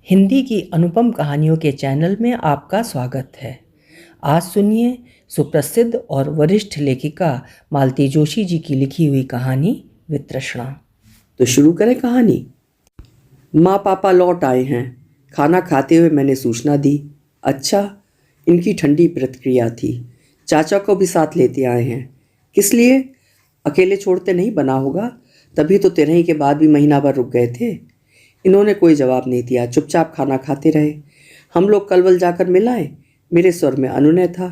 हिंदी की अनुपम कहानियों के चैनल में आपका स्वागत है। आज सुनिए सुप्रसिद्ध और वरिष्ठ लेखिका मालती जोशी जी की लिखी हुई कहानी वितृष्णा। तो शुरू करें कहानी। माँ पापा लौट आए हैं। खाना खाते हुए मैंने सूचना दी। अच्छा, इनकी ठंडी प्रतिक्रिया थी। चाचा को भी साथ लेते आए हैं। किस लिए? अकेले छोड़ते नहीं बना होगा, तभी तो तिरही के बाद भी महीना भर रुक गए थे। इन्होंने कोई जवाब नहीं दिया, चुपचाप खाना खाते रहे। हम लोग कलवल जाकर मिल आए। मेरे स्वर में अनुनय था।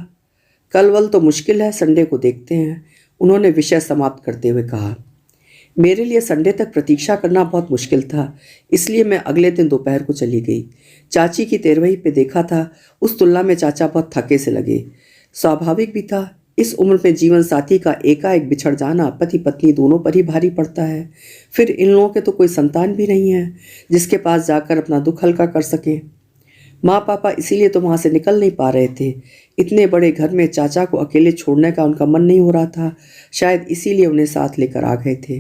कलवल तो मुश्किल है, संडे को देखते हैं, उन्होंने विषय समाप्त करते हुए कहा। मेरे लिए संडे तक प्रतीक्षा करना बहुत मुश्किल था, इसलिए मैं अगले दिन दोपहर को चली गई। चाची की तेरहवीं पे देखा था, उस तुलना में चाचा बहुत थके से लगे। स्वाभाविक भी था, इस उम्र में जीवन साथी का एकाएक बिछड़ जाना पति पत्नी दोनों पर ही भारी पड़ता है। फिर इन लोगों के तो कोई संतान भी नहीं है जिसके पास जाकर अपना दुख हल्का कर सके। माँ पापा इसीलिए तो वहाँ से निकल नहीं पा रहे थे। इतने बड़े घर में चाचा को अकेले छोड़ने का उनका मन नहीं हो रहा था, शायद इसीलिए उन्हें साथ लेकर आ गए थे।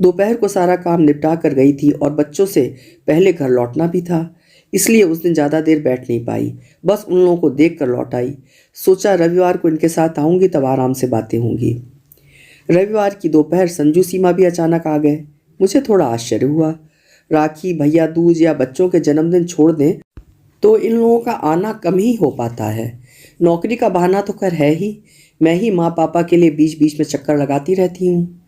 दोपहर को सारा काम निपटा कर गई थी और बच्चों से पहले घर लौटना भी था, इसलिए उस दिन ज़्यादा देर बैठ नहीं पाई, बस उन लोगों को देख कर लौट आई। सोचा रविवार को इनके साथ आऊँगी, तब आराम से बातें होंगी। रविवार की दोपहर संजू सीमा भी अचानक आ गए। मुझे थोड़ा आश्चर्य हुआ। राखी, भैया दूज या बच्चों के जन्मदिन छोड़ दें तो इन लोगों का आना कम ही हो पाता है। नौकरी का बहाना तो खैर है ही, मैं ही माँ पापा के लिए बीच बीच में चक्कर लगाती रहती हूँ।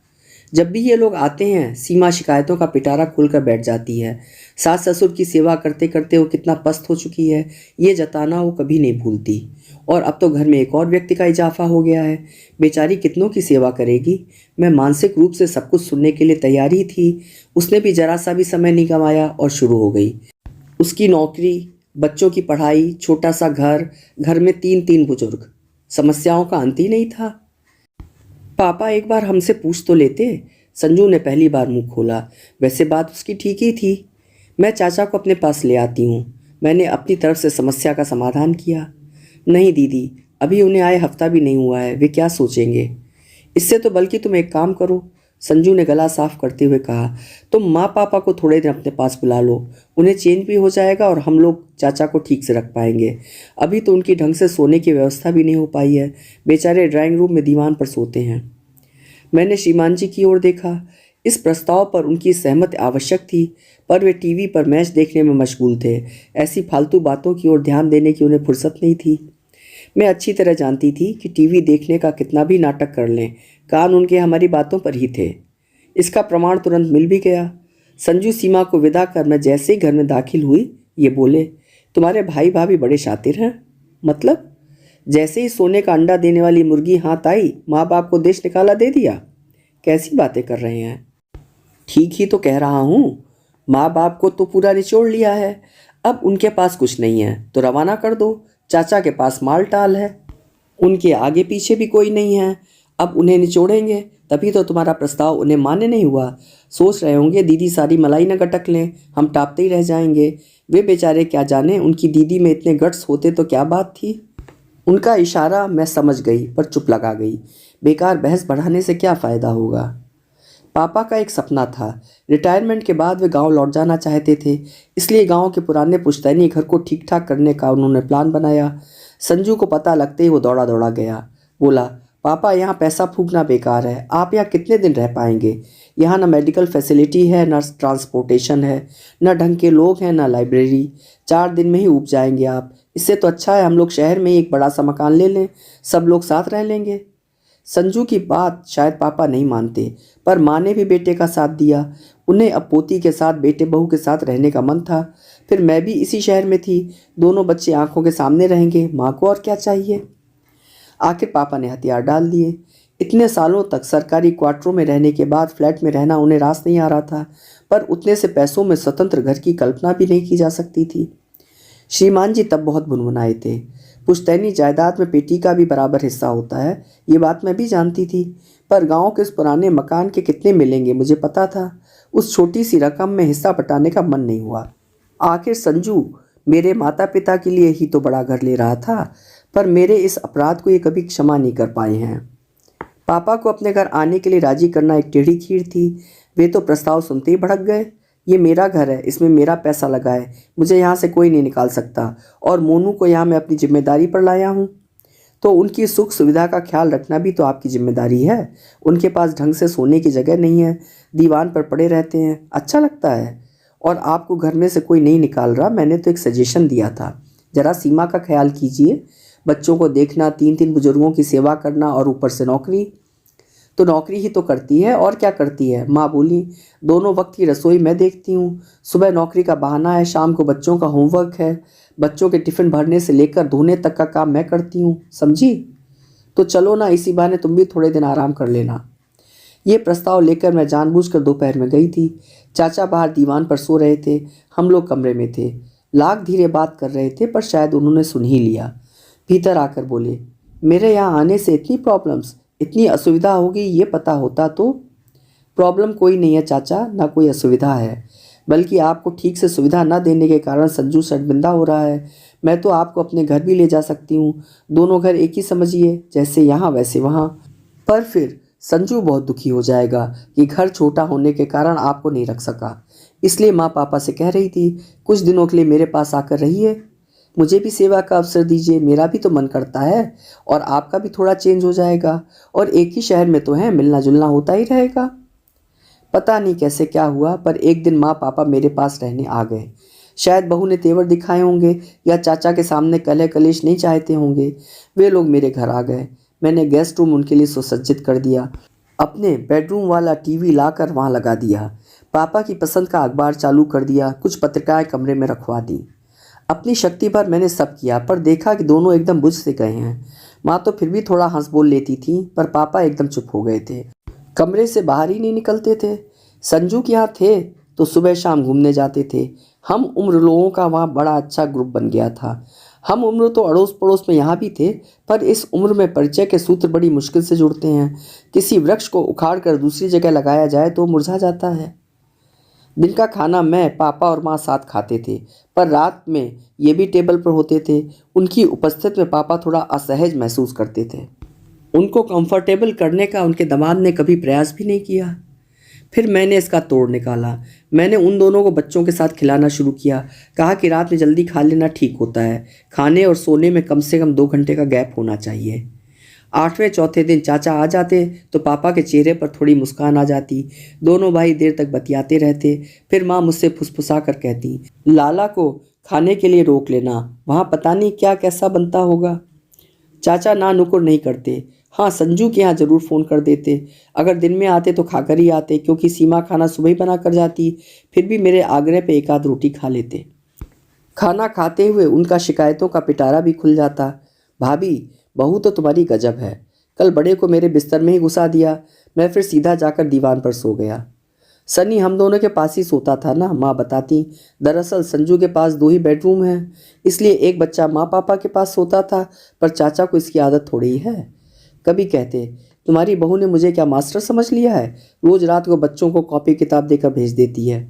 जब भी ये लोग आते हैं, सीमा शिकायतों का पिटारा खुलकर बैठ जाती है। सास ससुर की सेवा करते करते वो कितना पस्त हो चुकी है, ये जताना वो कभी नहीं भूलती। और अब तो घर में एक और व्यक्ति का इजाफा हो गया है, बेचारी कितनों की सेवा करेगी। मैं मानसिक रूप से सब कुछ सुनने के लिए तैयार ही थी। उसने भी जरा सा भी समय नहीं गंवाया और शुरू हो गई। उसकी नौकरी, बच्चों की पढ़ाई, छोटा सा घर, घर में तीन तीन बुजुर्ग, समस्याओं का अंत ही नहीं था। पापा एक बार हमसे पूछ तो लेते। संजू ने पहली बार मुंह खोला। वैसे बात उसकी ठीक ही थी। मैं चाचा को अपने पास ले आती हूँ, मैंने अपनी तरफ से समस्या का समाधान किया। नहीं दीदी, अभी उन्हें आए हफ्ता भी नहीं हुआ है, वे क्या सोचेंगे। इससे तो बल्कि तुम एक काम करो, संजू ने गला साफ करते हुए कहा। तुम माँ पापा को थोड़े दिन अपने पास बुला लो, उन्हें चेंज भी हो जाएगा और हम लोग चाचा को ठीक से रख पाएंगे। अभी तो उनकी ढंग से सोने की व्यवस्था भी नहीं हो पाई है, बेचारे ड्राइंग रूम में दीवान पर सोते हैं। मैंने श्रीमान जी की ओर देखा। इस प्रस्ताव पर उनकी सहमति आवश्यक थी, पर वे टीवी पर मैच देखने में मशगूल थे। ऐसी फालतू बातों की ओर ध्यान देने की उन्हें फुर्सत नहीं थी। मैं अच्छी तरह जानती थी कि टीवी देखने का कितना भी नाटक कर लें, कान उनके हमारी बातों पर ही थे। इसका प्रमाण तुरंत मिल भी गया। संजू सीमा को विदा कर मैं जैसे ही घर में दाखिल हुई, ये बोले, तुम्हारे भाई भाभी बड़े शातिर हैं। मतलब? जैसे ही सोने का अंडा देने वाली मुर्गी हाथ आई, माँ बाप को देश निकाला दे दिया। कैसी बातें कर रहे हैं? ठीक ही तो कह रहा हूँ, माँ बाप को तो पूरा निचोड़ लिया है। अब उनके पास कुछ नहीं है तो रवाना कर दो। चाचा के पास माल टाल है, उनके आगे पीछे भी कोई नहीं है। अब उन्हें निचोड़ेंगे, तभी तो तुम्हारा प्रस्ताव उन्हें मान्य नहीं हुआ। सोच रहे होंगे दीदी सारी मलाई न गटक लें, हम टापते ही रह जाएंगे। वे बेचारे क्या जाने, उनकी दीदी में इतने गट्स होते तो क्या बात थी। उनका इशारा मैं समझ गई, पर चुप लगा गई। बेकार बहस बढ़ाने से क्या फ़ायदा होगा। पापा का एक सपना था, रिटायरमेंट के बाद वे गांव लौट जाना चाहते थे, इसलिए गांव के पुराने पुश्तैनी घर को ठीक ठाक करने का उन्होंने प्लान बनाया। संजू को पता लगते ही वो दौड़ा दौड़ा गया। बोला, पापा यहाँ पैसा फूकना बेकार है, आप यहाँ कितने दिन रह पाएंगे। यहाँ ना मेडिकल फैसिलिटी है, ना ट्रांसपोर्टेशन है, ना ढंग के लोग हैं, ना लाइब्रेरी। 4 दिन में ही ऊब जाएंगे आप। इससे तो अच्छा है हम लोग शहर में ही एक बड़ा सा मकान ले लें, सब लोग साथ रह लेंगे। संजू की बात शायद पापा नहीं मानते, पर माँ ने भी बेटे का साथ दिया। उन्हें अब पोती के साथ बेटे बहू के साथ रहने का मन था। फिर मैं भी इसी शहर में थी, दोनों बच्चे आंखों के सामने रहेंगे, माँ को और क्या चाहिए। आखिर पापा ने हथियार डाल दिए। इतने सालों तक सरकारी क्वार्टरों में रहने के बाद फ्लैट में रहना उन्हें रास नहीं आ रहा था, पर उतने से पैसों में स्वतंत्र घर की कल्पना भी नहीं की जा सकती थी। श्रीमान जी तब बहुत भुनभुनाए थे। पुश्तैनी जायदाद में बेटी का भी बराबर हिस्सा होता है, ये बात मैं भी जानती थी, पर गांव के उस पुराने मकान के कितने मिलेंगे मुझे पता था। उस छोटी सी रकम में हिस्सा बटाने का मन नहीं हुआ। आखिर संजू मेरे माता पिता के लिए ही तो बड़ा घर ले रहा था, पर मेरे इस अपराध को ये कभी क्षमा नहीं कर पाए हैं। पापा को अपने घर आने के लिए राजी करना एक टेढ़ी खीर थी। वे तो प्रस्ताव सुनते ही भड़क गए। ये मेरा घर है, इसमें मेरा पैसा लगा है, मुझे यहाँ से कोई नहीं निकाल सकता। और मोनू को यहाँ मैं अपनी जिम्मेदारी पर लाया हूँ, तो उनकी सुख सुविधा का ख्याल रखना भी तो आपकी जिम्मेदारी है। उनके पास ढंग से सोने की जगह नहीं है, दीवान पर पड़े रहते हैं, अच्छा लगता है। और आपको घर में से कोई नहीं निकाल रहा, मैंने तो एक सजेशन दिया था, ज़रा सीमा का ख्याल कीजिए। बच्चों को देखना, 3-3 बुजुर्गों की सेवा करना और ऊपर से नौकरी, तो नौकरी ही तो करती है और क्या करती है। माँ बोली, दोनों वक्त की रसोई मैं देखती हूँ। सुबह नौकरी का बहाना है, शाम को बच्चों का होमवर्क है, बच्चों के टिफ़िन भरने से लेकर धोने तक का काम मैं करती हूँ, समझी। तो चलो ना, इसी बहाने तुम भी थोड़े दिन आराम कर लेना। ये प्रस्ताव लेकर मैं जानबूझकर दोपहर में गई थी। चाचा बाहर दीवान पर सो रहे थे, हम लोग कमरे में थे। लाख धीरे बात कर रहे थे, पर शायद उन्होंने सुन ही लिया। भीतर आकर बोले, मेरे यहाँ आने से इतनी प्रॉब्लम्स, इतनी असुविधा होगी, ये पता होता तो। प्रॉब्लम कोई नहीं है चाचा, ना कोई असुविधा है, बल्कि आपको ठीक से सुविधा न देने के कारण संजू शर्मिंदा हो रहा है। मैं तो आपको अपने घर भी ले जा सकती हूँ, दोनों घर एक ही समझिए, जैसे यहाँ वैसे वहाँ। पर फिर संजू बहुत दुखी हो जाएगा कि घर छोटा होने के कारण आपको नहीं रख सका। इसलिए माँ पापा से कह रही थी, कुछ दिनों के लिए मेरे पास आकर रहिए, मुझे भी सेवा का अवसर दीजिए, मेरा भी तो मन करता है, और आपका भी थोड़ा चेंज हो जाएगा। और एक ही शहर में तो है, मिलना जुलना होता ही रहेगा। पता नहीं कैसे क्या हुआ, पर एक दिन माँ पापा मेरे पास रहने आ गए। शायद बहू ने तेवर दिखाए होंगे, या चाचा के सामने कलह कलेश नहीं चाहते होंगे। वे लोग मेरे घर आ गए। मैंने गेस्ट रूम उनके लिए सुसज्जित कर दिया, अपने बेडरूम वाला टीवी लाकर वहाँ लगा दिया, पापा की पसंद का अखबार चालू कर दिया, कुछ पत्रिकाएं कमरे में रखवा दी। अपनी शक्ति भर मैंने सब किया, पर देखा कि दोनों एकदम बुझ से गए हैं। माँ तो फिर भी थोड़ा हंस बोल लेती थी, पर पापा एकदम चुप हो गए थे, कमरे से बाहर ही नहीं निकलते थे। संजू के यहाँ थे तो सुबह शाम घूमने जाते थे। हम उम्र लोगों का वहाँ बड़ा अच्छा ग्रुप बन गया था। हम उम्र तो अड़ोस पड़ोस में यहाँ भी थे, पर इस उम्र में परिचय के सूत्र बड़ी मुश्किल से जुड़ते हैं। किसी वृक्ष को उखाड़ कर दूसरी जगह लगाया जाए तो मुरझा जाता है। दिन का खाना मैं, पापा और माँ साथ खाते थे, पर रात में ये भी टेबल पर होते थे। उनकी उपस्थिति में पापा थोड़ा असहज महसूस करते थे। उनको कंफर्टेबल करने का उनके दामाद ने कभी प्रयास भी नहीं किया। फिर मैंने इसका तोड़ निकाला। मैंने उन दोनों को बच्चों के साथ खिलाना शुरू किया। कहा कि रात में जल्दी खा लेना ठीक होता है, खाने और सोने में कम से कम 2 घंटे का गैप होना चाहिए। 8वें चौथे दिन चाचा आ जाते तो पापा के चेहरे पर थोड़ी मुस्कान आ जाती। दोनों भाई देर तक बतियाते रहते। फिर माँ मुझसे फुसफुसा कर कहती, लाला को खाने के लिए रोक लेना, वहाँ पता नहीं क्या कैसा बनता होगा। चाचा ना नुकुर नहीं करते। हाँ, संजू के यहाँ ज़रूर फ़ोन कर देते। अगर दिन में आते तो खाकर ही आते, क्योंकि सीमा खाना सुबह ही बना कर जाती। फिर भी मेरे आग्रह पे एक आध रोटी खा लेते। खाना खाते हुए उनका शिकायतों का पिटारा भी खुल जाता। भाभी, बहू तो तुम्हारी गजब है, कल बड़े को मेरे बिस्तर में ही घुसा दिया। मैं फिर सीधा जाकर दीवान पर सो गया। सनी हम दोनों के पास ही सोता था ना, माँ बताती। दरअसल संजू के पास 2 ही बेडरूम हैं, इसलिए एक बच्चा माँ पापा के पास सोता था, पर चाचा को इसकी आदत थोड़ी ही है। कभी कहते, तुम्हारी बहू ने मुझे क्या मास्टर समझ लिया है, रोज़ रात को बच्चों को कॉपी किताब देकर भेज देती है।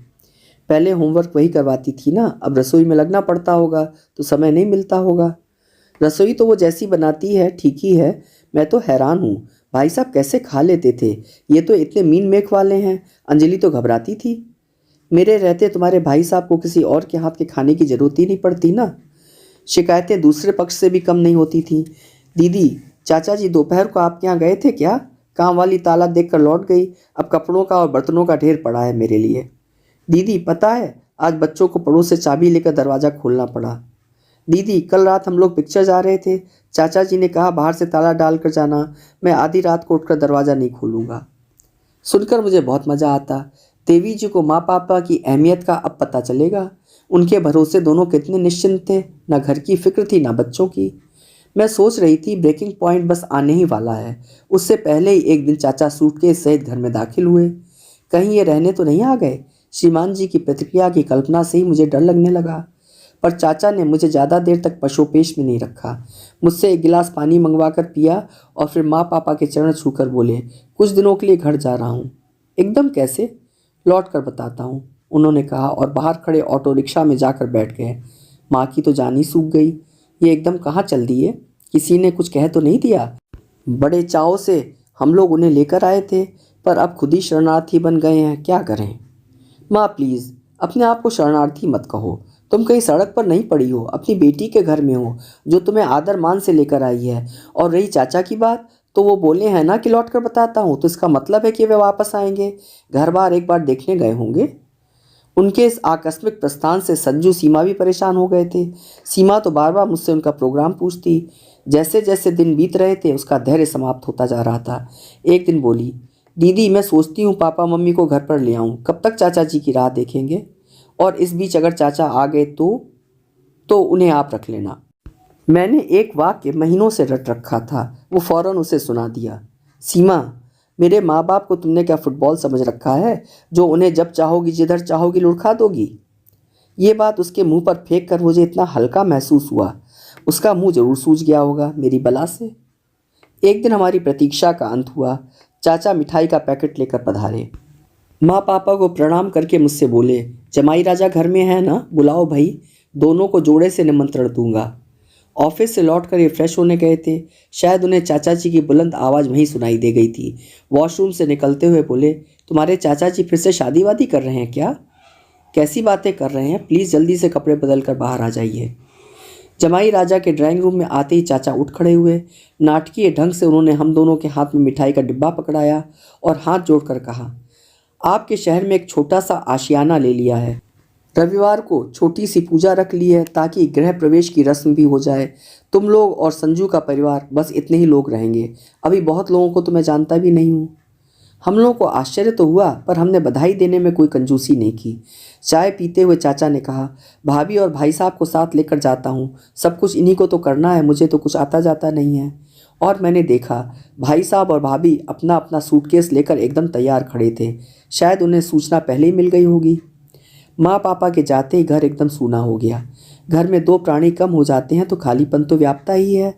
पहले होमवर्क वही करवाती थी ना, अब रसोई में लगना पड़ता होगा तो समय नहीं मिलता होगा। रसोई तो वो जैसी बनाती है ठीक ही है। मैं तो हैरान हूँ, भाई साहब कैसे खा लेते थे, ये तो इतने मीन मेख वाले हैं। अंजलि तो घबराती थी। मेरे रहते तुम्हारे भाई साहब को किसी और के हाथ के खाने की ज़रूरत ही नहीं पड़ती ना। शिकायतें दूसरे पक्ष से भी कम नहीं होती थी। दीदी, चाचा जी दोपहर को आपके यहाँ गए थे क्या? काम वाली ताला देखकर लौट गई, अब कपड़ों का और बर्तनों का ढेर पड़ा है मेरे लिए। दीदी पता है, आज बच्चों को पड़ोस से चाबी लेकर दरवाज़ा खोलना पड़ा। दीदी, कल रात हम लोग पिक्चर जा रहे थे, चाचा जी ने कहा बाहर से ताला डाल कर जाना, मैं आधी रात को उठकर दरवाज़ा नहीं खोलूँगा। सुनकर मुझे बहुत मज़ा आता। देवी जी को माँ पापा की अहमियत का अब पता चलेगा। उनके भरोसे दोनों कितने निश्चिंत थे, ना घर की फिक्र थी ना बच्चों की। मैं सोच रही थी ब्रेकिंग पॉइंट बस आने ही वाला है। उससे पहले ही एक दिन चाचा सूटकेस सहित घर में दाखिल हुए। कहीं ये रहने तो नहीं आ गए? श्रीमान जी की प्रतिक्रिया की कल्पना से ही मुझे डर लगने लगा। पर चाचा ने मुझे ज़्यादा देर तक पशोपेश में नहीं रखा। मुझसे एक गिलास पानी मंगवा कर पिया और फिर माँ पापा के चरण छूकर बोले, कुछ दिनों के लिए घर जा रहा हूँ। एकदम कैसे? लौट कर बताता हूँ, उन्होंने कहा और बाहर खड़े ऑटो रिक्शा में जाकर बैठ गए। माँ की तो जान ही सूख गई। ये एकदम कहाँ चल दिए? किसी ने कुछ कह तो नहीं दिया? बड़े चाव से हम लोग उन्हें लेकर आए थे, पर अब खुद ही शरणार्थी बन गए हैं, क्या करें? माँ प्लीज़, अपने आप को शरणार्थी मत कहो। तुम कहीं सड़क पर नहीं पड़ी हो, अपनी बेटी के घर में हो जो तुम्हें आदर मान से लेकर आई है। और रही चाचा की बात, तो वो बोले हैं ना कि लौट कर बताता हूँ, तो इसका मतलब है कि वे वापस आएंगे। घर बार एक बार देखने गए होंगे। उनके इस आकस्मिक प्रस्थान से संजू सीमा भी परेशान हो गए थे। सीमा तो बार बार मुझसे उनका प्रोग्राम पूछती। जैसे जैसे दिन बीत रहे थे उसका धैर्य समाप्त होता जा रहा था। एक दिन बोली, दीदी मैं सोचती हूँ पापा मम्मी को घर पर ले आऊँ, कब तक चाचा जी की राह देखेंगे? और इस बीच अगर चाचा आ गए तो उन्हें आप रख लेना। मैंने एक वाक्य महीनों से रट रखा था, वो फौरन उसे सुना दिया। सीमा, मेरे माँ बाप को तुमने क्या फुटबॉल समझ रखा है जो उन्हें जब चाहोगी जिधर चाहोगी लुढ़का दोगी? ये बात उसके मुंह पर फेंक कर मुझे इतना हल्का महसूस हुआ। उसका मुंह जरूर सूज गया होगा मेरी बला से। एक दिन हमारी प्रतीक्षा का अंत हुआ। चाचा मिठाई का पैकेट लेकर पधारे। माँ पापा को प्रणाम करके मुझसे बोले, जमाई राजा घर में है ना, बुलाओ भाई, दोनों को जोड़े से निमंत्रण दूंगा। ऑफिस से लौटकर ये फ्रेश होने गए थे। शायद उन्हें चाचा जी की बुलंद आवाज़ वहीं सुनाई दे गई थी। वॉशरूम से निकलते हुए बोले, तुम्हारे चाचा जी फिर से शादी वादी कर रहे हैं क्या? कैसी बातें कर रहे हैं, प्लीज़ जल्दी से कपड़े बदल कर बाहर आ जाइए। जमाई राजा के ड्राइंग रूम में आते ही चाचा उठ खड़े हुए। नाटकीय ढंग से उन्होंने हम दोनों के हाथ में मिठाई का डिब्बा पकड़ाया और हाथ जोड़कर कहा, आपके शहर में एक छोटा सा आशियाना ले लिया है। रविवार को छोटी सी पूजा रख ली है ताकि गृह प्रवेश की रस्म भी हो जाए। तुम लोग और संजू का परिवार, बस इतने ही लोग रहेंगे। अभी बहुत लोगों को तो मैं जानता भी नहीं हूँ। हम लोगों को आश्चर्य तो हुआ, पर हमने बधाई देने में कोई कंजूसी नहीं की। चाय पीते हुए चाचा ने कहा, भाभी और भाई साहब को साथ लेकर जाता हूँ, सब कुछ इन्हीं को तो करना है, मुझे तो कुछ आता जाता नहीं है। और मैंने देखा भाई साहब और भाभी अपना अपना सूटकेस लेकर एकदम तैयार खड़े थे। शायद उन्हें सूचना पहले ही मिल गई होगी। माँ पापा के जाते ही घर एकदम सूना हो गया। घर में दो प्राणी कम हो जाते हैं तो खालीपन तो व्यापता ही है।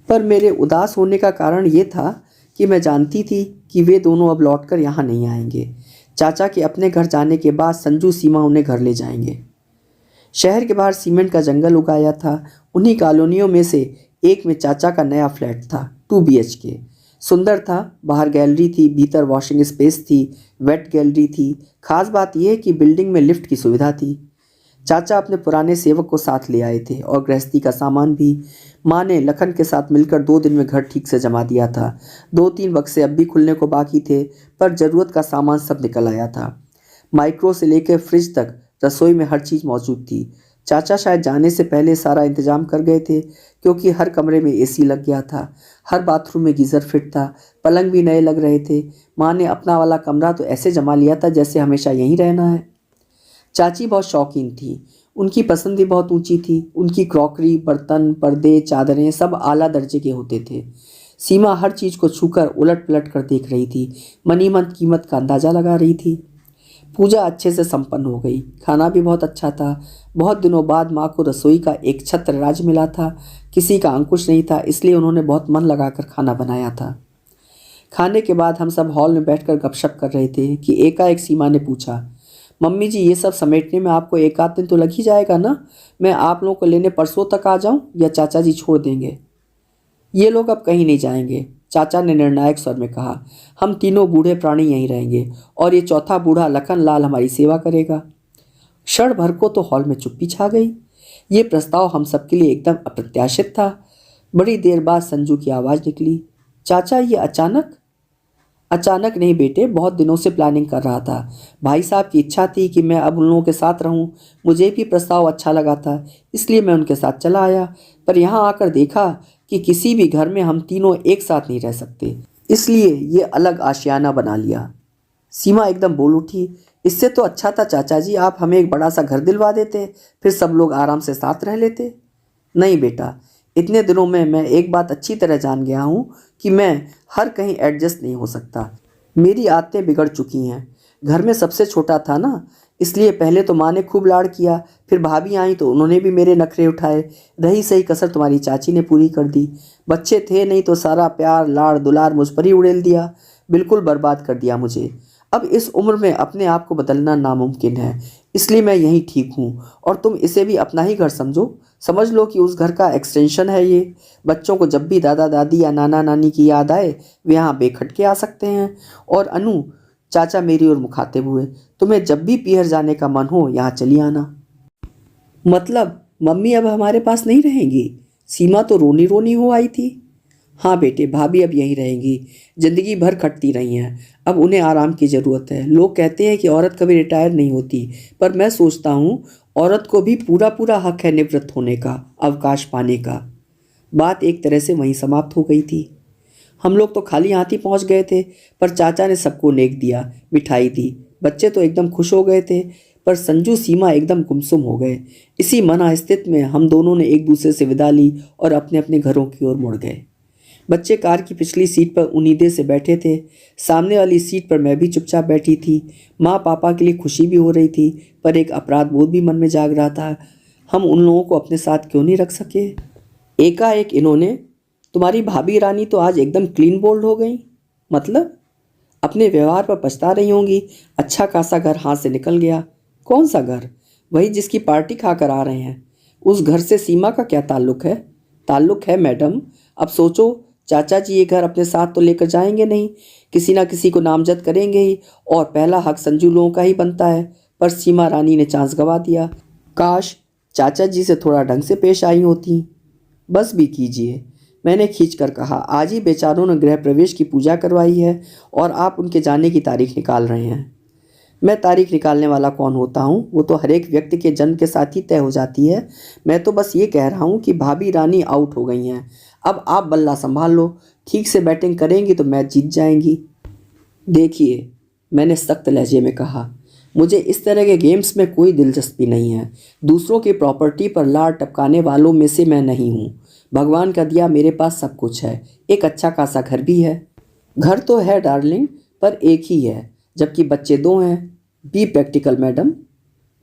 पर मेरे उदास होने का कारण ये था कि मैं जानती थी कि वे दोनों अब लौटकर यहाँ नहीं आएंगे। चाचा के अपने घर जाने के बाद संजू सीमा उन्हें घर ले जाएंगे। शहर के बाहर सीमेंट का जंगल उगाया था। उन्हीं कॉलोनियों में से एक में चाचा का नया फ्लैट था, 2 BHK। सुंदर था। बाहर गैलरी थी, भीतर वॉशिंग स्पेस थी, वेट गैलरी थी। खास बात यह कि बिल्डिंग में लिफ्ट की सुविधा थी। चाचा अपने पुराने सेवक को साथ ले आए थे और गृहस्थी का सामान भी। माँ ने लखन के साथ मिलकर 2 दिन में घर ठीक से जमा दिया था। 2-3 बक्से अब भी खुलने को बाकी थे, पर ज़रूरत का सामान सब निकल आया था। माइक्रो से लेकर फ्रिज तक रसोई में हर चीज़ मौजूद थी। चाचा शायद जाने से पहले सारा इंतजाम कर गए थे, क्योंकि हर कमरे में AC लग गया था, हर बाथरूम में गीज़र फिट था, पलंग भी नए लग रहे थे। माँ ने अपना वाला कमरा तो ऐसे जमा लिया था जैसे हमेशा यहीं रहना है। चाची बहुत शौकीन थी। उनकी पसंद भी बहुत ऊंची थी। उनकी क्रॉकरी, बर्तन, पर्दे, चादरें सब आला दर्जे के होते थे। सीमा हर चीज़ को छूकर उलट पलट कर देख रही थी, मनी मन कीमत का अंदाज़ा लगा रही थी। पूजा अच्छे से संपन्न हो गई। खाना भी बहुत अच्छा था। बहुत दिनों बाद माँ को रसोई का एक छत्र राज मिला था। किसी का अंकुश नहीं था, इसलिए उन्होंने बहुत मन लगाकर खाना बनाया था। खाने के बाद हम सब हॉल में बैठकर गपशप कर रहे थे कि एकाएक सीमा ने पूछा, मम्मी जी ये सब समेटने में आपको 1 आध दिन तो लग ही जाएगा ना? मैं आप लोगों को लेने परसों तक आ जाऊं या चाचा जी छोड़ देंगे? ये लोग अब कहीं नहीं जाएंगे, चाचा ने निर्णायक स्वर में कहा। हम तीनों बूढ़े प्राणी यहीं रहेंगे और ये चौथा बूढ़ा लखन लाल हमारी सेवा करेगा। क्षण भर को तो हॉल में चुप्पी छा गई। ये प्रस्ताव हम सबके लिए एकदम अप्रत्याशित था। बड़ी देर बाद संजू की आवाज़ निकली, चाचा ये अचानक? अचानक नहीं बेटे, बहुत दिनों से प्लानिंग कर रहा था। भाई साहब की इच्छा थी कि मैं अब उन लोगों के साथ रहूं। मुझे भी प्रस्ताव अच्छा लगा था, इसलिए मैं उनके साथ चला आया। पर यहाँ आकर देखा कि किसी भी घर में हम तीनों एक साथ नहीं रह सकते, इसलिए ये अलग आशियाना बना लिया। सीमा एकदम बोल उठी, इससे तो अच्छा था चाचा जी आप हमें एक बड़ा सा घर दिलवा देते, फिर सब लोग आराम से साथ रह लेते। नहीं बेटा, इतने दिनों में मैं एक बात अच्छी तरह जान गया हूँ कि मैं हर कहीं एडजस्ट नहीं हो सकता। मेरी आदतें बिगड़ चुकी हैं। घर में सबसे छोटा था ना, इसलिए पहले तो माँ ने खूब लाड़ किया, फिर भाभी आई तो उन्होंने भी मेरे नखरे उठाए। रही सही कसर तुम्हारी चाची ने पूरी कर दी। बच्चे थे नहीं तो सारा प्यार लाड़ दुलार मुझ पर ही उड़ेल दिया, बिल्कुल बर्बाद कर दिया मुझे। अब इस उम्र में अपने आप को बदलना नामुमकिन है, इसलिए मैं यहीं ठीक हूँ और तुम इसे भी अपना ही घर समझो। समझ लो कि उस घर का एक्सटेंशन है ये। बच्चों को जब भी दादा दादी या नाना नानी की याद आए वे यहाँ बेखटके आ सकते हैं। और अनु, चाचा मेरी ओर मुखातिब हुए। तुम्हें जब भी पीहर जाने का मन हो यहाँ चली आना। मतलब मम्मी अब हमारे पास नहीं रहेंगी? सीमा तो रोनी रोनी हो आई थी। हाँ बेटे, भाभी अब यहीं रहेंगी। जिंदगी भर खटती रही हैं, अब उन्हें आराम की ज़रूरत है। लोग कहते हैं कि औरत कभी रिटायर नहीं होती, पर मैं सोचता हूँ औरत को भी पूरा पूरा हक है निवृत्त होने का, अवकाश पाने का। बात एक तरह से वहीं समाप्त हो गई थी। हम लोग तो खाली हाथ ही पहुँच गए थे, पर चाचा ने सबको नेक दिया, मिठाई दी। बच्चे तो एकदम खुश हो गए थे, पर संजू सीमा एकदम गुमसुम हो गए। इसी मनस्थिति में हम दोनों ने एक दूसरे से विदा ली और अपने अपने घरों की ओर मुड़ गए। बच्चे कार की पिछली सीट पर उम्मीदें से बैठे थे। सामने वाली सीट पर मैं भी चुपचाप बैठी थी। माँ पापा के लिए खुशी भी हो रही थी, पर एक अपराध बोध भी मन में जाग रहा था। हम उन लोगों को अपने साथ क्यों नहीं रख सके? एकाएक इन्होंने, तुम्हारी भाभी रानी तो आज एकदम क्लीन बोल्ड हो गई। मतलब? अपने व्यवहार पर पछता रही होंगी। अच्छा खासा घर हाथ से निकल गया। कौन सा घर? वही जिसकी पार्टी खाकर आ रहे हैं। उस घर से सीमा का क्या ताल्लुक है? ताल्लुक है मैडम। अब सोचो, चाचा जी ये घर अपने साथ तो लेकर जाएंगे नहीं, किसी ना किसी को नामजद करेंगे ही, और पहला हक संजू लोगों का ही बनता है। पर सीमा रानी ने चांस गंवा दिया। काश चाचा जी से थोड़ा ढंग से पेश आई होती। बस भी कीजिए, मैंने खींचकर कहा। आज ही बेचारों ने गृह प्रवेश की पूजा करवाई है और आप उनके जाने की तारीख निकाल रहे हैं। मैं तारीख निकालने वाला कौन होता हूँ? वो तो हर एक व्यक्ति के जन्म के साथ ही तय हो जाती है। मैं तो बस ये कह रहा हूँ कि भाभी रानी आउट हो गई हैं। अब आप बल्ला संभाल लो। ठीक से बैटिंग करेंगी तो मैच जीत जाएंगी। देखिए, मैंने सख्त लहजे में कहा, मुझे इस तरह के गेम्स में कोई दिलचस्पी नहीं है। दूसरों की प्रॉपर्टी पर लार टपकाने वालों में से मैं नहीं हूँ। भगवान का दिया मेरे पास सब कुछ है। एक अच्छा खासा घर भी है। घर तो है डार्लिंग, पर एक ही है, जबकि बच्चे दो हैं। Be practical madam.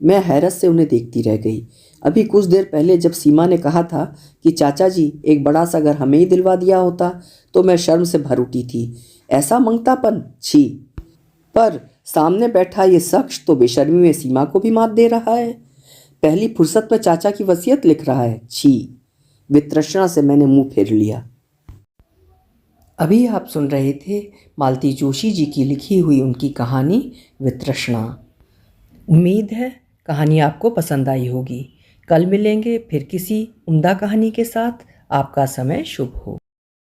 मैं हैरत से उन्हें देखती रह गई। अभी कुछ देर पहले जब सीमा ने कहा था कि चाचा जी एक बड़ा सा घर हमें ही दिलवा दिया होता, तो मैं शर्म से भर उठी थी। ऐसा मंगतापन, छी। पर सामने बैठा ये शख्स तो बेशर्मी में सीमा को भी मात दे रहा है। पहली फुर्सत में चाचा की वसीयत लिख रहा है। छी। वितृष्णा से मैंने मुंह फेर लिया। अभी आप सुन रहे थे मालती जोशी जी की लिखी हुई उनकी कहानी वितृष्णा। उम्मीद है कहानी आपको पसंद आई होगी। कल मिलेंगे फिर किसी उम्दा कहानी के साथ। आपका समय शुभ हो।